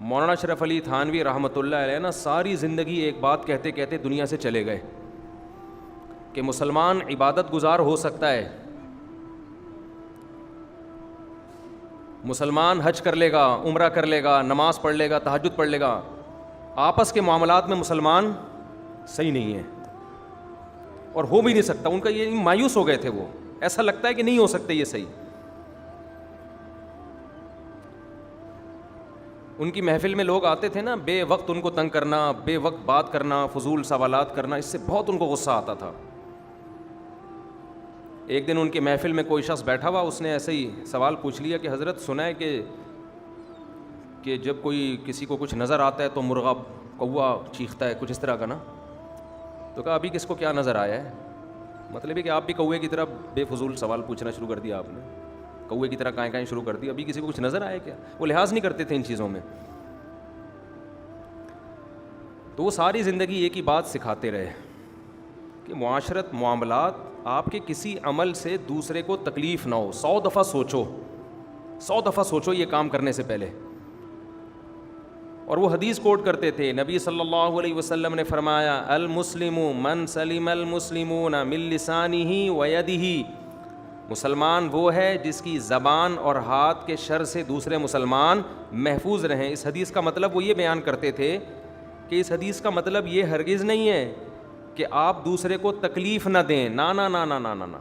مولانا اشرف علی تھانوی رحمۃ اللہ علیہ نا ساری زندگی ایک بات کہتے کہتے دنیا سے چلے گئے کہ مسلمان عبادت گزار ہو سکتا ہے، مسلمان حج کر لے گا، عمرہ کر لے گا، نماز پڑھ لے گا، تہجد پڑھ لے گا، آپس کے معاملات میں مسلمان صحیح نہیں ہے اور ہو بھی نہیں سکتا. ان کا یہ مایوس ہو گئے تھے، وہ ایسا لگتا ہے کہ نہیں ہو سکتے یہ صحیح. ان کی محفل میں لوگ آتے تھے نا، بے وقت ان کو تنگ کرنا، بے وقت بات کرنا، فضول سوالات کرنا، اس سے بہت ان کو غصہ آتا تھا. ایک دن ان کی محفل میں کوئی شخص بیٹھا ہوا، اس نے ایسے ہی سوال پوچھ لیا کہ حضرت سنا ہے کہ جب کوئی کسی کو کچھ نظر آتا ہے تو مرغا کوا چیختا ہے، کچھ اس طرح کا نا. تو کہا ابھی کس کو کیا نظر آیا ہے؟ مطلب ہے کہ آپ بھی کوے کی طرح بے فضول سوال پوچھنا شروع کر دیا، آپ نے کوے کی طرح کائیں کائیں شروع کر دی. ابھی کسی کو کچھ نظر آیا کیا؟ وہ لحاظ نہیں کرتے تھے ان چیزوں میں. تو وہ ساری زندگی ایک ہی بات سکھاتے رہے کہ معاشرت، معاملات، آپ کے کسی عمل سے دوسرے کو تکلیف نہ ہو. 100 دفعہ سوچو، 100 دفعہ سوچو یہ کام کرنے سے پہلے. اور وہ حدیث کوٹ کرتے تھے، نبی صلی اللہ علیہ وسلم نے فرمایا المسلم من سلم المسلمون من لسانہ ویدہ. مسلمان وہ ہے جس کی زبان اور ہاتھ کے شر سے دوسرے مسلمان محفوظ رہیں. اس حدیث کا مطلب وہ یہ بیان کرتے تھے کہ اس حدیث کا مطلب یہ ہرگز نہیں ہے کہ آپ دوسرے کو تکلیف نہ دیں، نا نا نا نا نا نا نا.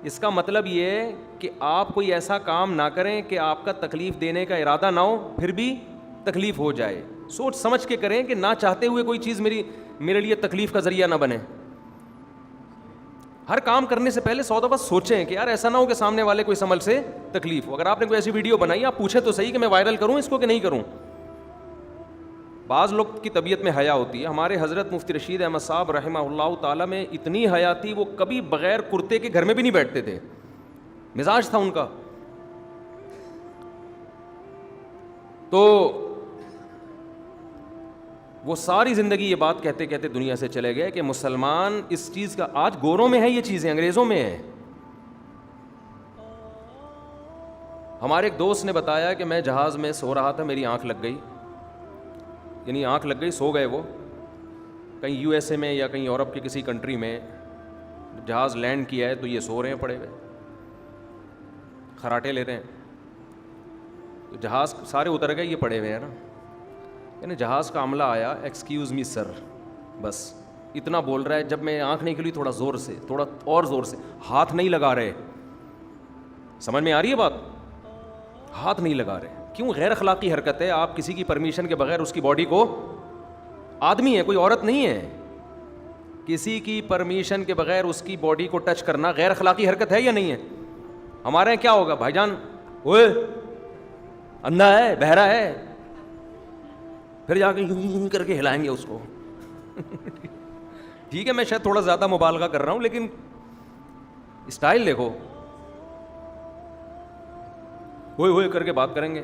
اس کا مطلب یہ ہے کہ آپ کوئی ایسا کام نہ کریں کہ آپ کا تکلیف دینے کا ارادہ نہ ہو، پھر بھی تکلیف ہو جائے. سوچ سمجھ کے کریں کہ نہ چاہتے ہوئے کوئی چیز میرے لیے تکلیف کا ذریعہ نہ بنے. ہر کام کرنے سے پہلے 100 دفعہ سوچیں کہ یار ایسا نہ ہو کہ سامنے والے کو اس عمل سے تکلیف ہو. اگر آپ نے کوئی ایسی ویڈیو بنائی، آپ پوچھیں تو صحیح کہ میں وائرل کروں اس کو کہ نہیں کروں. بعض لوگ کی طبیعت میں حیا ہوتی ہے. ہمارے حضرت مفتی رشید احمد صاحب رحمہ اللہ تعالیٰ میں اتنی حیا تھی، وہ کبھی بغیر کرتے کے گھر میں بھی نہیں بیٹھتے تھے، مزاج تھا ان کا. تو وہ ساری زندگی یہ بات کہتے کہتے دنیا سے چلے گئے کہ مسلمان اس چیز کا، آج گوروں میں ہے یہ چیزیں، انگریزوں میں ہے. ہمارے ایک دوست نے بتایا کہ میں جہاز میں سو رہا تھا، میری آنکھ لگ گئی، یعنی آنکھ لگ گئی، سو گئے وہ کہیں یو ایس اے میں یا کہیں یورپ کی کسی کنٹری میں. جہاز لینڈ کیا ہے تو یہ سو رہے ہیں پڑے ہوئے، خراٹے لے رہے ہیں. تو جہاز سارے اتر گئے، یہ پڑے ہوئے ہیں نا. یعنی جہاز کا عملہ آیا، ایکسکیوز می سر، بس اتنا بول رہا ہے. جب میں آنکھ نہیں کھلی تھوڑا زور سے، تھوڑا اور زور سے، ہاتھ نہیں لگا رہے. سمجھ میں آ رہی ہے بات؟ ہاتھ نہیں لگا رہے. کیوں؟ غیر اخلاقی حرکت ہے. آپ کسی کی پرمیشن کے بغیر اس کی باڈی کو، آدمی ہے کوئی عورت نہیں ہے، کسی کی پرمیشن کے بغیر اس کی باڈی کو ٹچ کرنا غیر اخلاقی حرکت ہے یا نہیں ہے؟ ہمارے یہاں کیا ہوگا؟ بھائی جان اوئے اندھا ہے، بہرا ہے، پھر جا کے یوں کر کے ہلائیں گے اس کو. ٹھیک ہے میں شاید تھوڑا زیادہ مبالغہ کر رہا ہوں، لیکن اسٹائل دیکھو، ہوئے ہوئے کر کے بات کریں گے.